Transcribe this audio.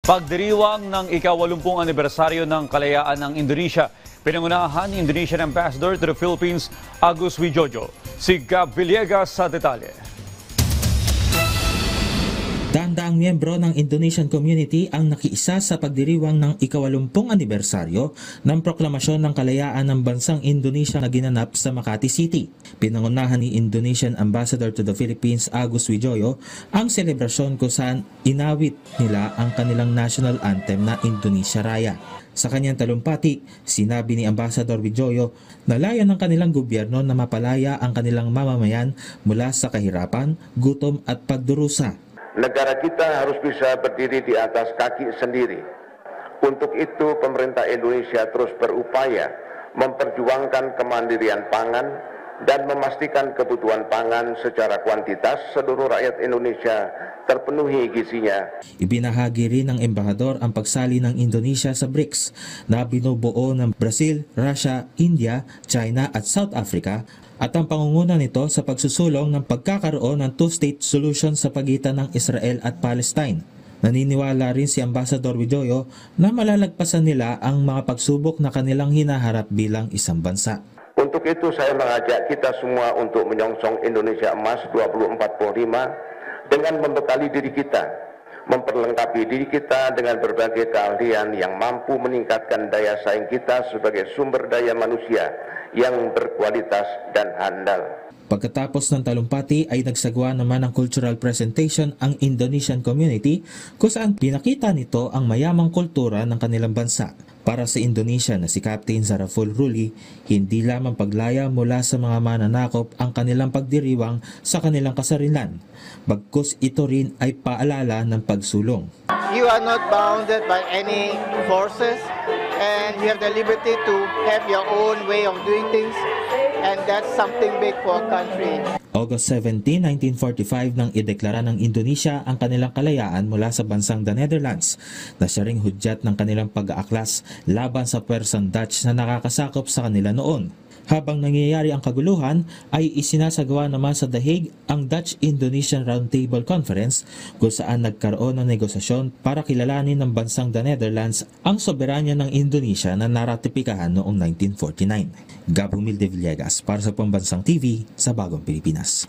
Pagdiriwang ng ika-80 anibersaryo ng kalayaan ng Indonesia, pinangunahan ni Indonesian Ambassador to the Philippines, Agus Wijoyo. Si Gab Villegas sa detalye. Daang-daang miyembro ng Indonesian community ang nakiisa sa pagdiriwang ng ika-80 anibersaryo ng proklamasyon ng kalayaan ng bansang Indonesia na ginanap sa Makati City. Pinangunahan ni Indonesian Ambassador to the Philippines, Agus Wijoyo, ang selebrasyon kung saan inawit nila ang kanilang national anthem na Indonesia Raya. Sa kanyang talumpati, sinabi ni Ambassador Wijoyo na layo ng kanilang gobyerno na mapalaya ang kanilang mamamayan mula sa kahirapan, gutom at pagdurusa. Negara kita harus bisa berdiri di atas kaki sendiri. Untuk itu, pemerintah Indonesia terus berupaya memperjuangkan kemandirian pangan dan memastikan kebutuhan pangan secara kuantitas seluruh rakyat Indonesia terpenuhi gizinya. Ibinahagi rin ng embahador ang pagsali ng Indonesia sa BRICS na binubuo ng Brazil, Russia, India, China at South Africa at ang pangunguna nito sa pagsusulong ng pagkakaroon ng two-state solution sa pagitan ng Israel at Palestine. Naniniwala rin si Ambassador Wijoyo na malalagpasan nila ang mga pagsubok na kanilang hinaharap bilang isang bansa. Untuk itu saya mengajak kita semua untuk menyongsong Indonesia Emas 2045 dengan membekali diri kita, memperlengkapi diri kita dengan berbagai keahlian yang mampu meningkatkan daya saing kita sebagai sumber daya manusia yang berkualitas dan handal. Pagkatapos ng talumpati ay nagsagawa naman ng cultural presentation ang Indonesian community kung saan pinakita nito ang mayamang kultura ng kanilang bansa. Para sa Indonesia na si Captain Zaraful Ruli, hindi lamang paglaya mula sa mga mananakop ang kanilang pagdiriwang sa kanilang kasarilan. Bagkus ito rin ay paalala ng pagsulong. You are not bounded by any forces and you have the liberty to have your own way of doing things, and that's something big for a country. August 17, 1945 nang ideklara ng Indonesia ang kanilang kalayaan mula sa bansang The Netherlands na siya ring hudyat ng kanilang pag-aaklas laban sa pwersang Dutch na nakakasakop sa kanila noon. Habang nangyayari ang kaguluhan, ay isinasagawa naman sa The Hague ang Dutch-Indonesian Roundtable Conference kung saan nagkaroon ng negosasyon para kilalanin ng bansang The Netherlands ang soberanya ng Indonesia na naratipikahan noong 1949. Gab Humilde Villegas para sa Pambansang TV sa Bagong Pilipinas.